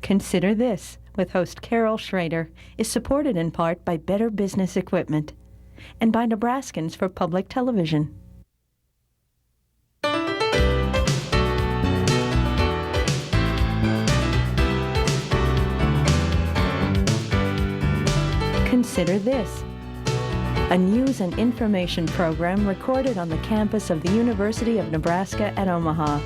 Consider This, with host Carol Schrader, is supported in part by Better Business Equipment and by Nebraskans for Public Television. Consider This, a news and information program recorded on the campus of the University of Nebraska at Omaha.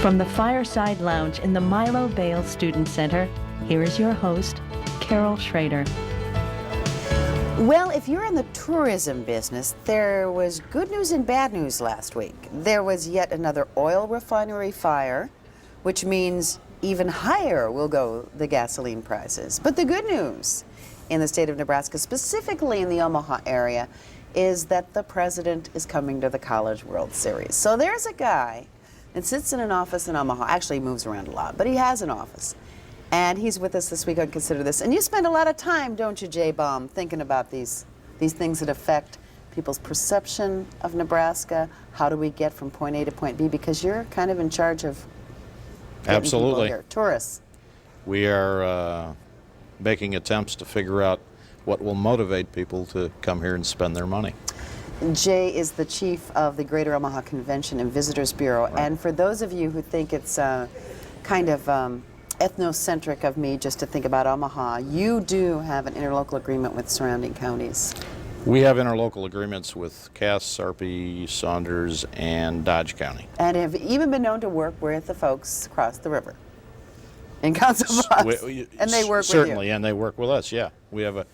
From the Fireside Lounge in the Milo Bale Student Center, here is your host, Carol Schrader. Well, if you're in the tourism business, there was good news and bad news last week. There was yet another oil refinery fire, which means even higher will go the gasoline prices. But the good news in the state of Nebraska, specifically in the Omaha area, is that the president is coming to the College World Series. So there's a guy that sits in an office in Omaha. Actually, he moves around a lot, but he has an office. And he's with us this week on Consider This. And you spend a lot of time, don't you, Jay Baum, thinking about these things that affect people's perception of Nebraska. How do we get from point A to point B? Because you're kind of in charge of getting people here, tourists. We are making attempts to figure out what will motivate people to come here and spend their money. Jay is the chief of the Greater Omaha Convention and Visitors Bureau. Right. And for those of you who think it's kind of ethnocentric of me just to think about Omaha, you do have an interlocal agreement with surrounding counties. We have interlocal agreements with Cass, Sarpy, Saunders, and Dodge County. And have even been known to work with the folks across the river in Council Bluffs. And they work certainly, with you. And they work with us, yeah. We have a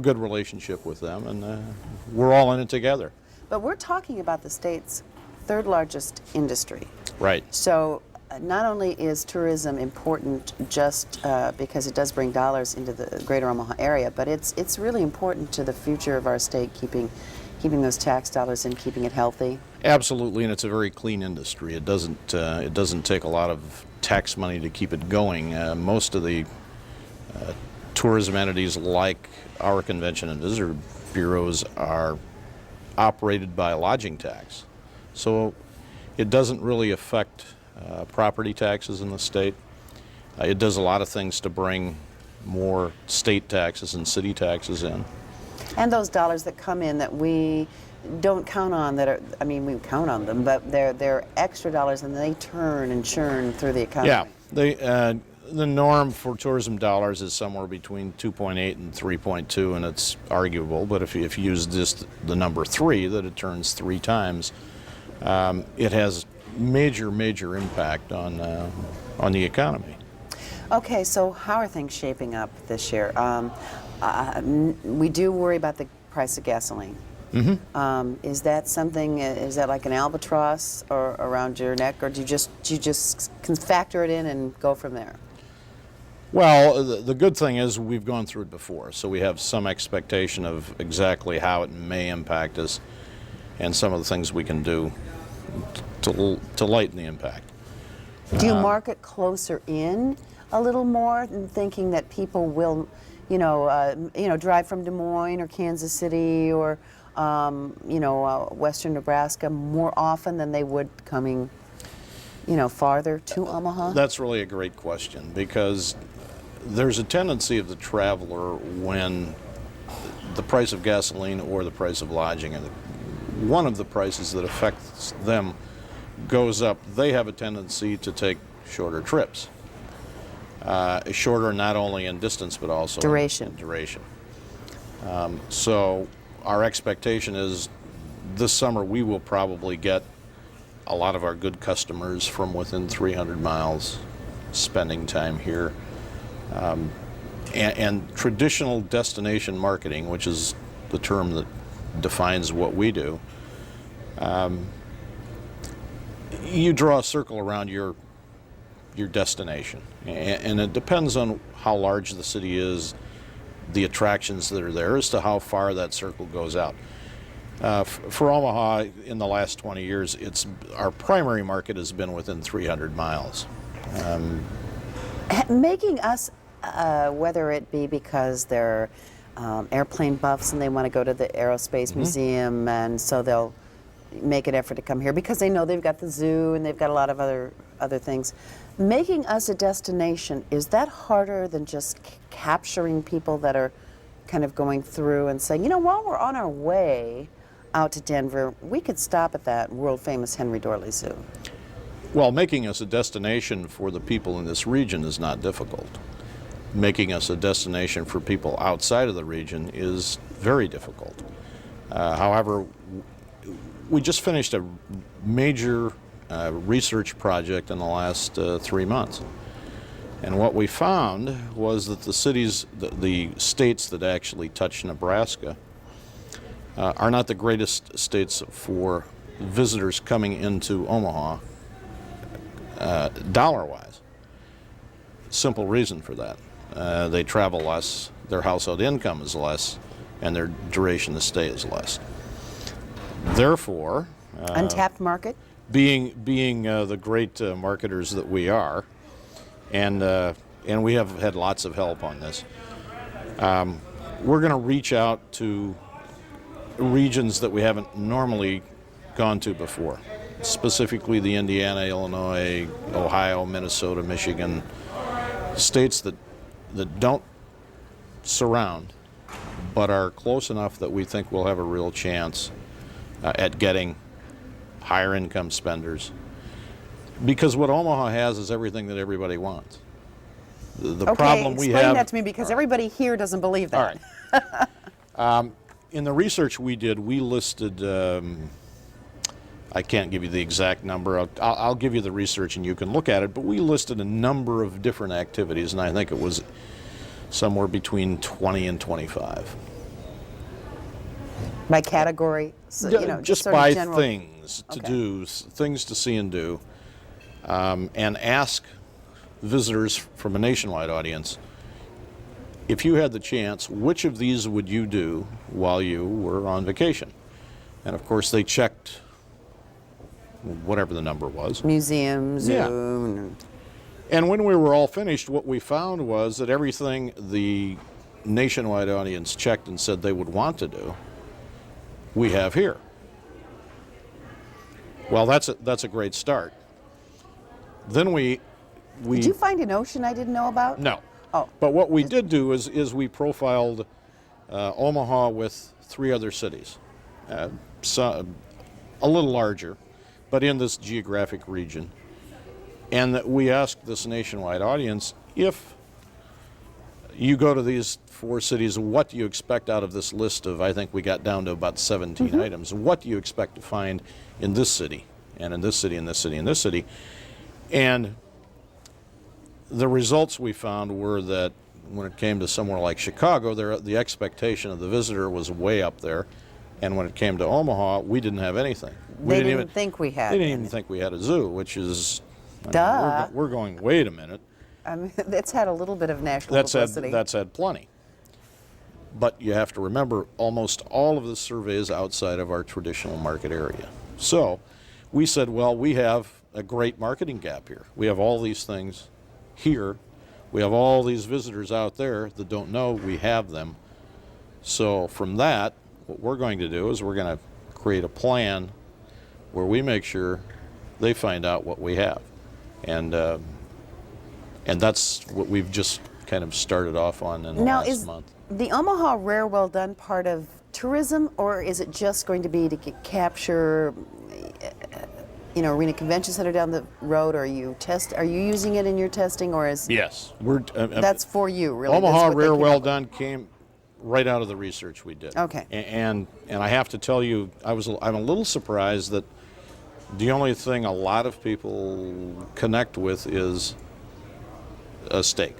good relationship with them, and we're all in it together. But we're talking about the state's third largest industry. Right. So not only is tourism important just because it does bring dollars into the greater Omaha area, but it's really important to the future of our state, keeping those tax dollars in, keeping it healthy. Absolutely, and it's a very clean industry. It doesn't take a lot of tax money to keep it going. Most of the tourism entities like our convention and visitor bureaus are operated by a lodging tax. So it doesn't really affect property taxes in the state. It does a lot of things to bring more state taxes and city taxes in. And those dollars that come in that we don't count on, we count on them, but they're extra dollars and they turn and churn through the economy. Yeah, the norm for tourism dollars is somewhere between 2.8 and 3.2, and it's arguable, but if you use just the number 3, that it turns 3 times, it has major impact on the economy. Okay, so how are things shaping up this year? We do worry about the price of gasoline. Mm-hmm. Is that something? Is that like an albatross or around your neck, or do you just can factor it in and go from there? Well, the good thing is we've gone through it before, so we have some expectation of exactly how it may impact us, and some of the things we can do to lighten the impact. Do you market closer in a little more, thinking that people will, drive from Des Moines or Kansas City or, western Nebraska more often than they would coming, farther to Omaha? That's really a great question, because there's a tendency of the traveler when the price of gasoline or the price of lodging, and one of the prices that affects them goes up, they have a tendency to take shorter trips. Shorter not only in distance but also duration. In duration. So our expectation is this summer we will probably get a lot of our good customers from within 300 miles spending time here. And traditional destination marketing, which is the term that defines what we do, you draw a circle around your destination, and it depends on how large the city is, the attractions that are there, as to how far that circle goes out. For Omaha, in the last 20 years, our primary market has been within 300 miles. Making us, whether it be because they're airplane buffs and they want to go to the Aerospace mm-hmm. Museum, and so they'll make an effort to come here because they know they've got the zoo and they've got a lot of other things. Making us a destination, is that harder than just capturing people that are kind of going through and saying, you know, while we're on our way out to Denver, we could stop at that world famous Henry Dorley Zoo? Well, making us a destination for the people in this region is not difficult. Making us a destination for people outside of the region is very difficult. However, we just finished a major research project in the last 3 months. And what we found was that the cities, the states that actually touch Nebraska are not the greatest states for visitors coming into Omaha, dollar-wise. Simple reason for that. They travel less, their household income is less, and their duration of stay is less. Therefore, Untapped market? being the great marketers that we are, and we have had lots of help on this, we're going to reach out to regions that we haven't normally gone to before, specifically the Indiana, Illinois, Ohio, Minnesota, Michigan, states that don't surround but are close enough that we think we'll have a real chance at getting higher income spenders. Because what Omaha has is everything that everybody wants. The Okay, problem we explain have. that to me, because everybody here doesn't believe that. All right. In the research we did, we listed. I can't give you the exact number. I'll give you the research and you can look at it. But we listed a number of different activities, and I think it was somewhere between 20 and 25. By category? So, you know, just sort of by general. things to Okay. do, things to see and do, and ask visitors from a nationwide audience, if you had the chance, which of these would you do while you were on vacation? And of course they checked whatever the number was. Museum, zoo. Yeah. And when we were all finished, what we found was that everything the nationwide audience checked and said they would want to do, we have here. Well, that's a great start. Then we Did you find an ocean I didn't know about? no. Oh. But what we did do is we profiled Omaha with 3 other cities, so, a little larger, but in this geographic region. And that we asked this nationwide audience, if you go to these 4 cities, what do you expect out of this list of, I think we got down to about 17 items, what do you expect to find in this city, and in this city, and this city, and this city? And the results we found were that when it came to somewhere like Chicago, the expectation of the visitor was way up there. And when it came to Omaha, we didn't have anything. They didn't think we had They didn't even any. think we had a zoo, which is... I mean, Duh. we're going, wait a minute. I mean, it's had a little bit of national That's publicity. had plenty. But you have to remember, almost all of the survey is outside of our traditional market area. So we said, well, we have a great marketing gap here. We have all these things here. We have all these visitors out there that don't know we have them. So from that, what we're going to do is we're going to create a plan where we make sure they find out what we have. And that's what we've just kind of started off on in the Now, last is month. the Omaha Rare Well Done part of tourism, or is it just going to be to capture, you know, Arena Convention Center down the road? Or are you using it in your testing, or is Yes, we're that's for you really? That's Omaha what they Rare came Well up with. Done came right out of the research we did. Okay. And I have to tell you, I'm a little surprised that the only thing a lot of people connect with is a steak.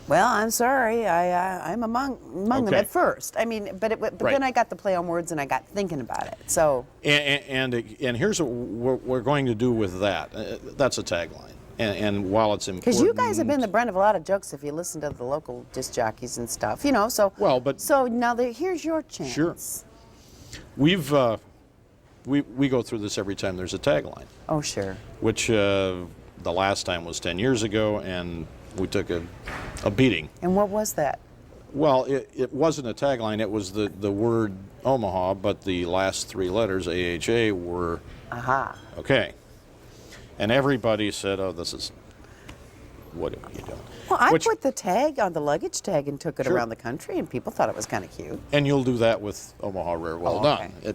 Well, I'm sorry, I'm among them Okay. at first. I mean, but Right. then I got the play on words and I got thinking about it. So And here's what we're going to do with that. That's a tagline. And while it's important, because you guys have been the brunt of a lot of jokes if you listen to the local disc jockeys and stuff, you know. So Well, but- so now here's your chance. Sure. We've we go through this every time there's a tagline, Oh sure. which the last time was 10 years ago, and we took a beating. And what was that? Well, it wasn't a tagline. It was the word Omaha, but the last 3 letters, AHA, were Aha. okay. And everybody said, oh, this is what are you doing? Well, I Which- put the tag on the luggage tag and took it Sure. around the country, and people thought it was kind of cute. And you'll do that with Omaha Rare Well Oh, Done. okay.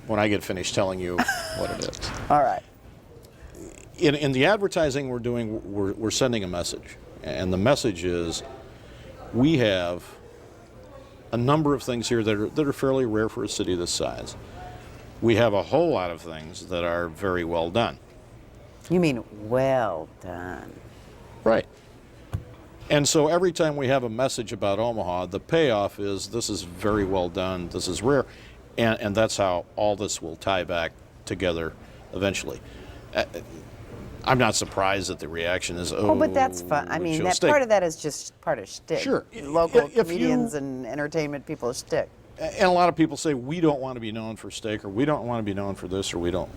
When I get finished telling you what it is. All right. In the advertising we're doing, we're sending a message. And the message is we have a number of things here that are fairly rare for a city this size. We have a whole lot of things that are very well done. You mean well done. Right. And so every time we have a message about Omaha, the payoff is this is very well done, this is rare, and that's how all this will tie back together eventually. I'm not surprised that the reaction is, Oh, but that's fun. I mean, show that steak. part of that is just part of shtick. Sure. Local If comedians you- and entertainment people shtick. And a lot of people say, we don't want to be known for steak, or we don't want to be known for this, or we don't.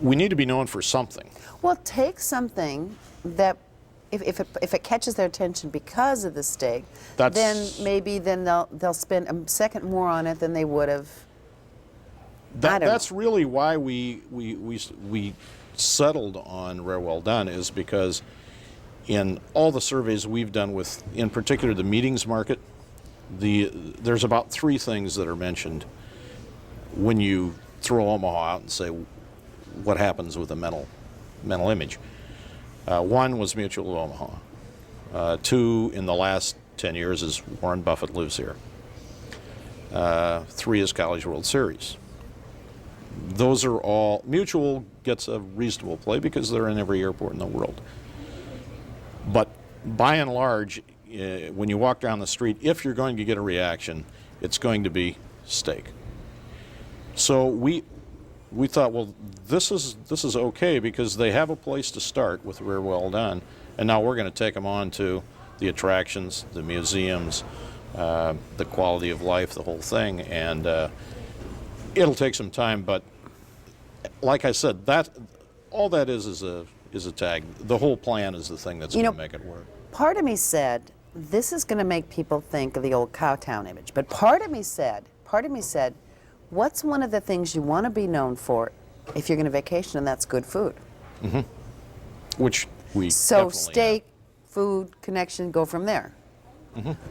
We need to be known for something. Well, take something that, if it catches their attention because of the steak, then That's- maybe they'll spend a second more on it than they would have. I don't That's really why we settled on Rare Well Done, is because in all the surveys we've done with, in particular, the meetings market, there's about 3 things that are mentioned when you throw Omaha out and say what happens with the mental image. 1 was Mutual of Omaha. 2 in the last 10 years is Warren Buffett lives here. 3 is College World Series. Those are all, Mutual gets a reasonable play because they're in every airport in the world. But by and large, when you walk down the street, if you're going to get a reaction, it's going to be steak. So we thought, well, this is okay because they have a place to start with Rare Well Done, and now we're going to take them on to the attractions, the museums, the quality of life, the whole thing, and it'll take some time. But like I said, all that is a tag. The whole plan is the thing that's going to make it work. Part of me said, this is going to make people think of the old Cowtown image. But part of me said, what's one of the things you want to be known for if you're going to vacation, and that's good food? Which we So definitely steak, food, connection, go from there.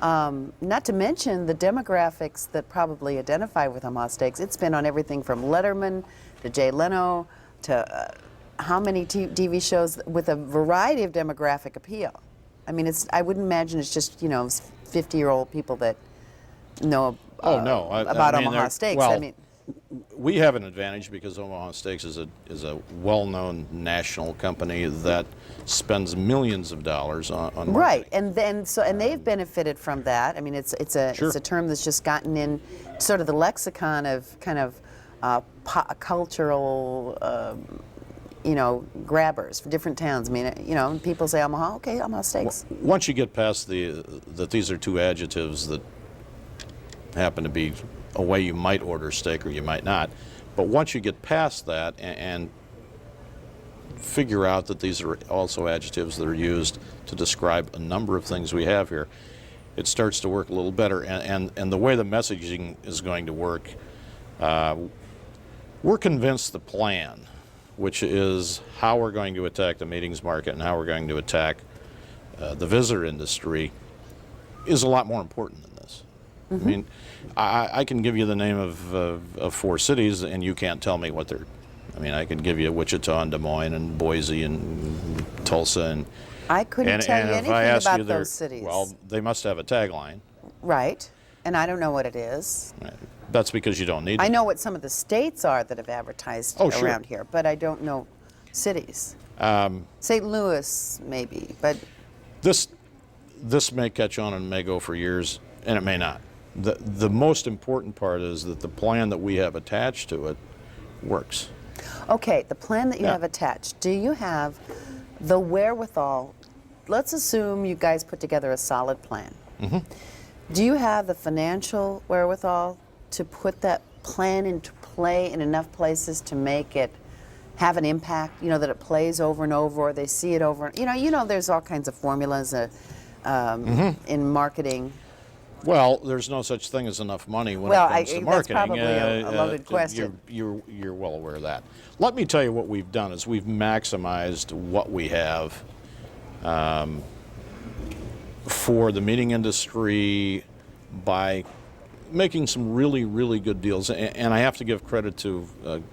Not to mention the demographics that probably identify with Omaha Steaks. It's been on everything from Letterman to Jay Leno to how many TV shows with a variety of demographic appeal. I mean, I wouldn't imagine it's just 50-year-old people that know about Omaha Steaks. Well, I mean, we have an advantage because Omaha Steaks is a well-known national company that spends millions of dollars on marketing. right, and they've benefited from that. I mean, it's Sure. a term that's just gotten in sort of the lexicon of kind of cultural, grabbers for different towns. I mean, people say Omaha, okay, Omaha Steaks. Once you get past that these are 2 adjectives that happen to be a way you might order steak or you might not, but once you get past that and figure out that these are also adjectives that are used to describe a number of things we have here, it starts to work a little better. And the way the messaging is going to work, we're convinced the plan, which is how we're going to attack the meetings market and how we're going to attack the visitor industry, is a lot more important than this. I mean, I can give you the name of 4 cities, and you can't tell me what they're. I mean, I can give you Wichita and Des Moines and Boise and Tulsa and. I couldn't tell you if anything I ask about you their- those cities. Well, they must have a tagline. Right, and I don't know what it is. Right. That's because you don't need I it. know what some of the states are that have advertised Oh, sure. around here, but I don't know cities. St. Louis, maybe, but This may catch on and may go for years, and it may not. The most important part is that the plan that we have attached to it works. okay, the plan that you Yeah. have attached, do you have the wherewithal? Let's assume you guys put together a solid plan. Do you have the financial wherewithal to put that plan into play in enough places to make it have an impact, that it plays over and over, or they see it over? There's all kinds of formulas in marketing. Well, there's no such thing as enough money when Well, it comes to that's marketing. probably a loaded question. You're well aware of that. Let me tell you what we've done is we've maximized what we have for the meeting industry by making some really, really good deals. And I have to give credit to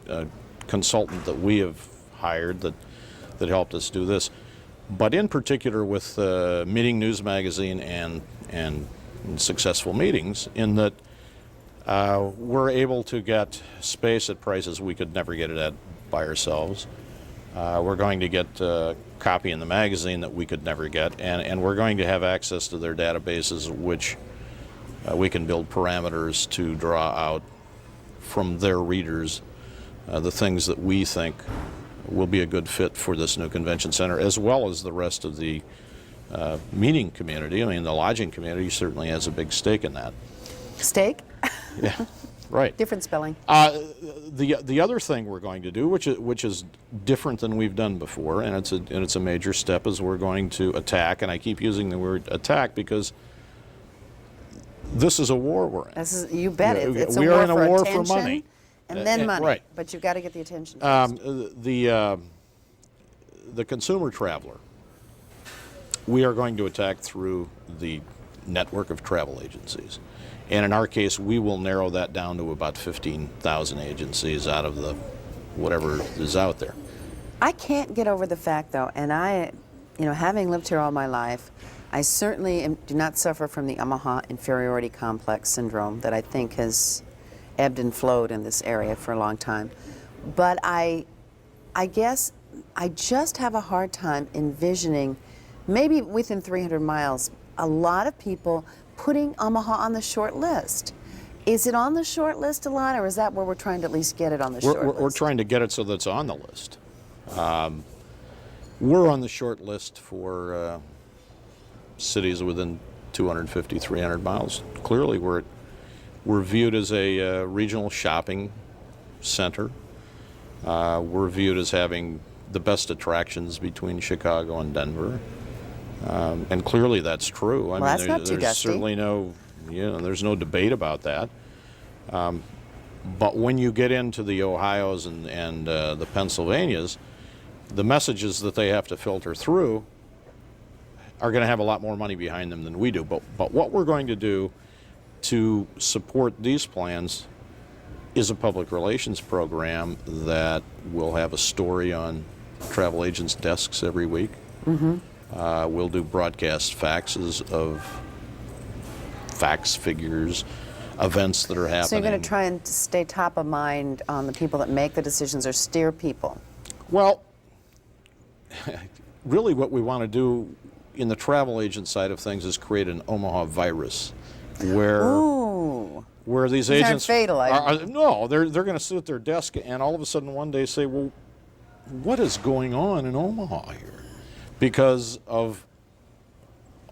a consultant that we have hired that helped us do this. But in particular with Meeting News Magazine and Successful Meetings, in that we're able to get space at prices we could never get it at by ourselves. We're going to get a copy in the magazine that we could never get, and we're going to have access to their databases, which we can build parameters to draw out from their readers the things that we think will be a good fit for this new convention center, as well as the rest of the meeting community. I mean, the lodging community certainly has a big stake in that. Steak? Yeah, right. Different spelling. The other thing we're going to do, which is different than we've done before, and it's a major step, is we're going to attack, and I keep using the word attack because this is a war we're in. You bet. Yeah, It's we a are war in a for war attention, for money. and then money. Right. But you've got to get the attention first. The consumer traveler, we are going to attack through the network of travel agencies. And in our case, we will narrow that down to about 15,000 agencies out of the whatever is out there. I can't get over the fact, though, and having lived here all my life, I certainly do not suffer from the Omaha inferiority complex syndrome that I think has ebbed and flowed in this area for a long time. But I guess I just have a hard time envisioning, maybe within 300 miles, a lot of people putting Omaha on the short list. Is it on the short list a lot, or is that where we're trying to at least get it on the short list? We're trying to get it so that it's on the list. We're on the short list for cities within 250, 300 miles. Clearly, we're viewed as a regional shopping center. We're viewed as having the best attractions between Chicago and Denver. And clearly that's true. I mean, that's not too there's dusty. certainly there's no debate about that. But when you get into the Ohios and the Pennsylvanias, the messages that they have to filter through are going to have a lot more money behind them than we do. But what we're going to do to support these plans is a public relations program that will have a story on travel agents' desks every week. Mm-hmm. We'll do broadcast faxes of facts, figures, events that are happening. So you're going to try and stay top of mind on the people that make the decisions or steer people? Well, really what we want to do in the travel agent side of things is create an Omaha virus where these These aren't agents fatal, no, they're going to sit at their desk and all of a sudden one day say, well, what is going on in Omaha here? Because of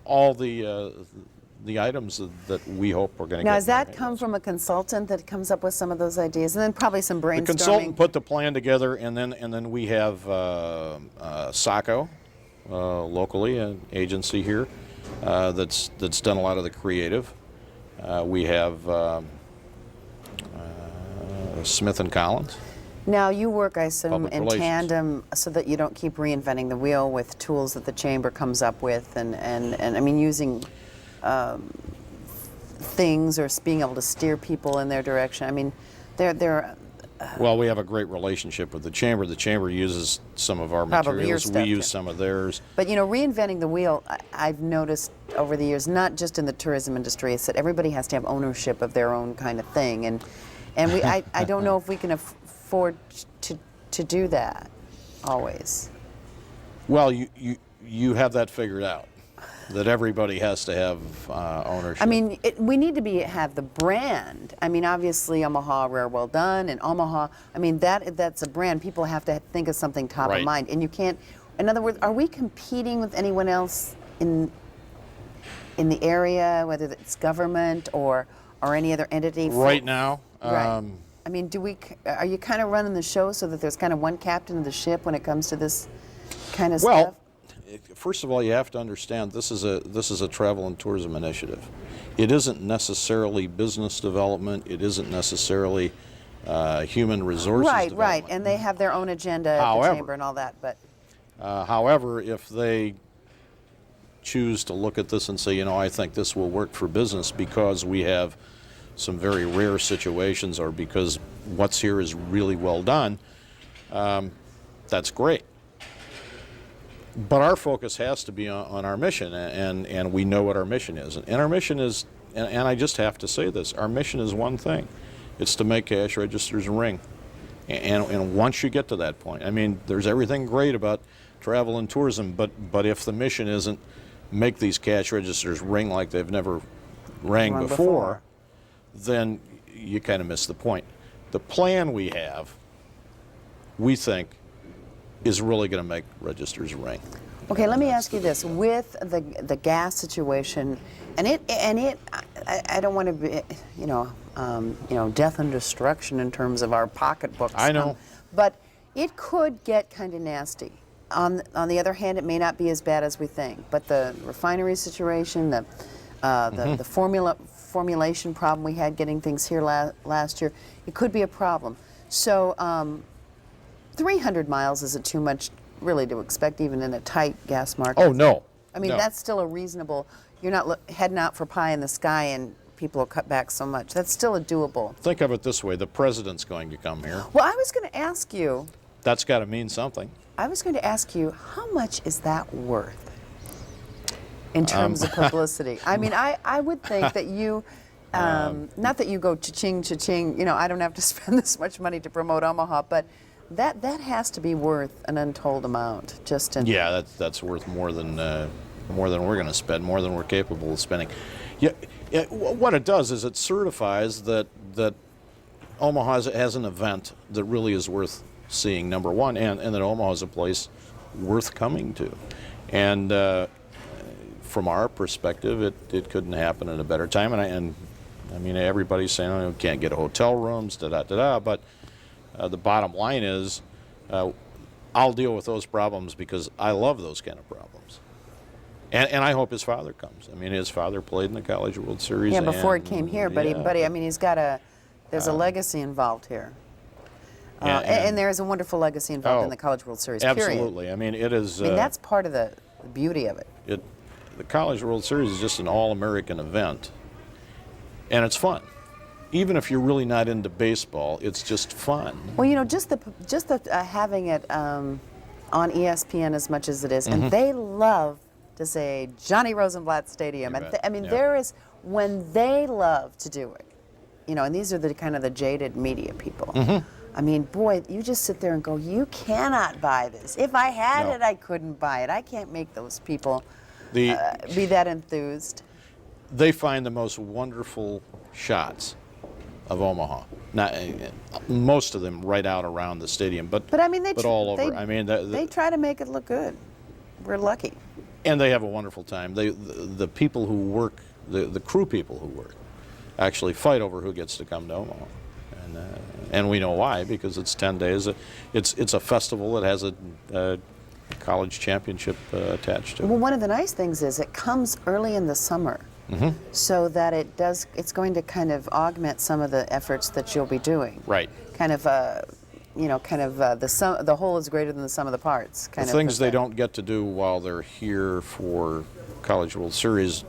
all the items that we hope we're going to get. Now, does that come from a consultant that comes up with some of those ideas, and then probably some brainstorming? The consultant put the plan together, and then we have SACO, locally, an agency here that's done a lot of the creative. We have Smith and Collins. Now, you work, I assume, Public in relations. tandem so that you don't keep reinventing the wheel with tools that the chamber comes up with, and I mean, using things or being able to steer people in their direction. I mean, they're Well, we have a great relationship with the chamber. The chamber uses some of our Probably your materials. stuff, We use yeah. some of theirs. But reinventing the wheel, I've noticed over the years, not just in the tourism industry, it's that everybody has to have ownership of their own kind of thing, and I don't know if we can afford to do that always. Well, you have that figured out, that everybody has to have ownership. I mean, we need to have the brand. I mean, obviously, Omaha Rare Well Done and Omaha. I mean, that's a brand. People have to think of something top of Right. mind, and you can't. In other words, are we competing with anyone else in the area, whether it's government or any other entity? Right now, Right. I mean, are you kind of running the show so that there's kind of one captain of the ship when it comes to this kind of stuff? well, first of all, you have to understand this is a travel and tourism initiative. It isn't necessarily business development. It isn't necessarily human resources Right, development. and they have their own agenda at the However- chamber and all that, but However, if they choose to look at this and say, you know, I think this will work for business because we have some very rare situations or because what's here is really well done, that's great. But our focus has to be on our mission, and we know what our mission is. And our mission is, and I just have to say this, our mission is one thing. It's to make cash registers ring. And once you get to that point, I mean, there's everything great about travel and tourism, but if the mission isn't make these cash registers ring like they've never rang before, then you kind of miss the point. The plan we have, we think, is really going to make registers ring. Okay, let me ask you this: with the gas situation, I don't want to be, death and destruction in terms of our pocketbooks. I know, but it could get kind of nasty. On the other hand, it may not be as bad as we think. But the refinery situation, the formulation problem we had getting things here last year, it could be a problem. So 300 miles isn't too much really to expect even in a tight gas market. Oh, no. I mean, No. that's still a reasonable, you're not heading out for pie in the sky and people will cut back so much. That's still a doable. Think of it this way, the president's going to come here. Well, I was going to ask you, That's got to mean something. how much is that worth in terms of publicity? I mean, I would think that you, not that you go cha-ching, cha-ching, you know, I don't have to spend this much money to promote Omaha, but that has to be worth an untold amount. Just in Yeah, that's worth more than we're going to spend, more than we're capable of spending. Yeah, what it does is it certifies that Omaha has an event that really is worth seeing, number one, and that Omaha is a place worth coming to. And from our perspective, it couldn't happen at a better time. And I mean, everybody's saying, oh, we can't get hotel rooms, da-da-da-da, but the bottom line is I'll deal with those problems because I love those kind of problems. And I hope his father comes. I mean, his father played in the College World Series. Yeah, before it came here, but I mean, there's a legacy involved here. And there is a wonderful legacy involved in the College World Series, absolutely. period. I mean, it is. I mean, that's part of the beauty of it. The College World Series is just an all-American event, and it's fun. Even if you're really not into baseball, it's just fun. Well, you know, just the having it on ESPN as much as it is, and they love to say Johnny Rosenblatt Stadium. And I mean, there is, when they love to do it, you know, and these are the kind of the jaded media people. I mean, boy, you just sit there and go, you cannot buy this. If I had it, I couldn't buy it. I can't make those people be that enthused. They find the most wonderful shots of Omaha. Not most of them right out around the stadium, but I mean, all over. I mean, they try to make it look good. We're lucky. And they have a wonderful time. The people who work, the crew people who work, actually fight over who gets to come to Omaha, and we know why, because it's 10 days. It's a festival that has a college championship attached to it. Well, one of the nice things is it comes early in the summer, so that it's going to kind of augment some of the efforts that you'll be doing. Right. Kind of, the whole is greater than the sum of the parts. The things they don't get to do while they're here for College World Series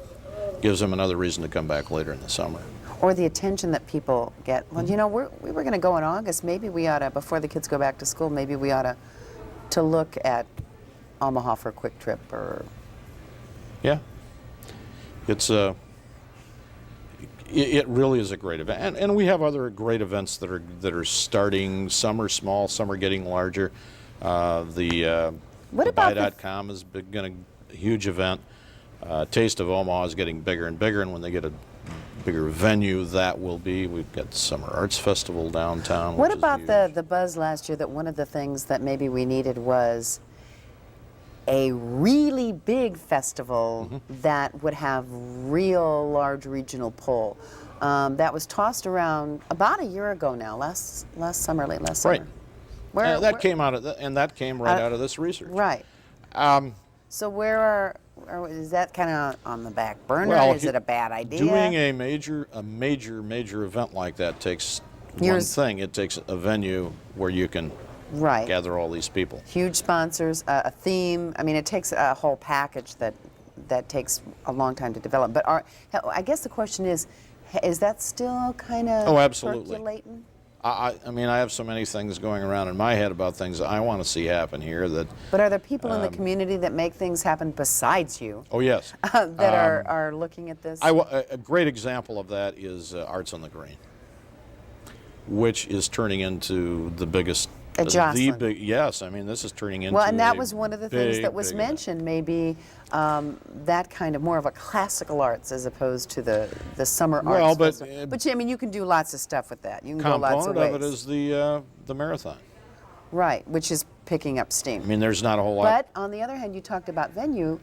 gives them another reason to come back later in the summer. Or the attention that people get. Well, you know, we were going to go in August. Maybe we ought to, before the kids go back to school, maybe we ought to look at Omaha for a quick trip. Or yeah, it really is a great event, and we have other great events that are starting. Some are small, some are getting larger. Buy.com has been a huge event. Taste of Omaha is getting bigger and bigger, and when they get a bigger venue, that will be. We've got the Summer Arts Festival downtown. What about the buzz last year that one of the things that maybe we needed was a really big festival that would have real large regional pull? That was tossed around about a year ago now, last summer, late last summer. Right. That came out of that came right out of this research. Right. So is that kind of on the back burner? Well, is it a bad idea? Doing a major event like that takes one thing. It takes a venue where you can gather all these people. Huge sponsors, a theme. I mean, it takes a whole package that that takes a long time to develop. But I guess the question is that still kind of Oh, absolutely. percolating? I mean, I have so many things going around in my head about things that I want to see happen here that, But are there people in the community that make things happen besides you oh yes. that are looking at this? A great example of that is Arts on the Green, which is turning into the biggest. At Jocelyn. Yes, I mean, this is turning into Well, and that a was one of the things that was big event. mentioned, maybe that kind of more of a classical arts as opposed to the summer Well, arts. but, festival. But I mean, you can do lots of stuff with that. You can go lots of Component ways. of it is the marathon. Right, which is picking up steam. I mean, there's not a whole lot. But on the other hand, you talked about venue.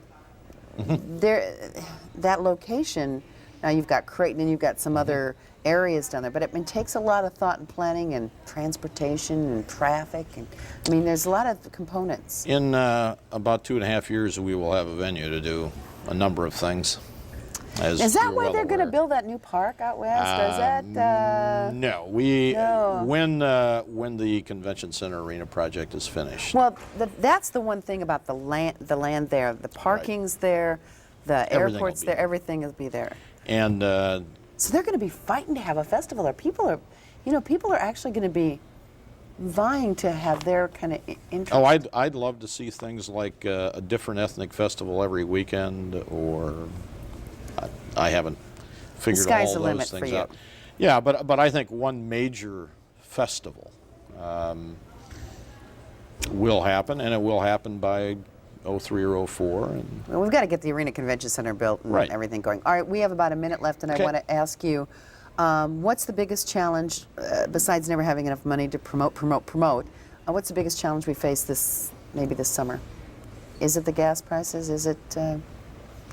That location. Now you've got Creighton and you've got some other areas down there, but it takes a lot of thought and planning and transportation and traffic, and I mean, there's a lot of components. In about 2.5 years, we will have a venue to do a number of things. Is that why they're going to build that new park out west, or is that? No, when the convention center arena project is finished. Well, that's the one thing about the land there. The parking's there, the Everything airport's will be there, there. everything will be there. And So they're going to be fighting to have a festival there. People are actually going to be vying to have their kind of interest. oh, I'd love to see things like a different ethnic festival every weekend, or I haven't figured sky's all the those limit for things you. out. Yeah, but I think one major festival will happen, and it will happen by 03 or 04. And Well, we've got to get the Arena Convention Center built and Right. everything going. All right, we have about a minute left, and Okay. I want to ask you, what's the biggest challenge, besides never having enough money to promote? What's the biggest challenge we face maybe this summer? Is it the gas prices? Is it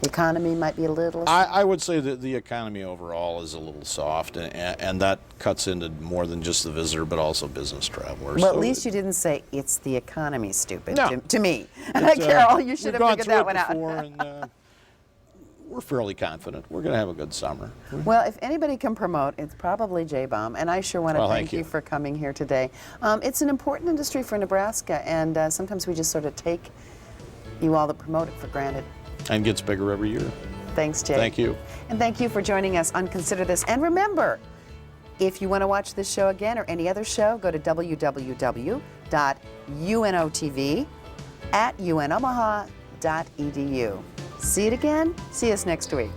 the economy might be a little? I would say that the economy overall is a little soft, and that cuts into more than just the visitor, but also business travelers. Well, at So least you didn't say it's the economy, stupid, No. to me. it's, Carol, you should we've have gone figured through that it one out. before, and we're fairly confident we're going to have a good summer. Well, if anybody can promote, it's probably J-Bomb, and I sure want to Well, thank thank you you. for coming here today. It's an important industry for Nebraska, and sometimes we just sort of take you all that promote it for granted. And gets bigger every year. Thanks, Jay. Thank you. And thank you for joining us on Consider This. And remember, if you want to watch this show again or any other show, go to www.unotv@unomaha.edu. See it again. See us next week.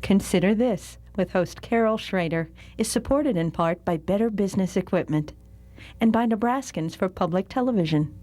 Consider This with host Carol Schrader is supported in part by Better Business Equipment and by Nebraskans for Public Television.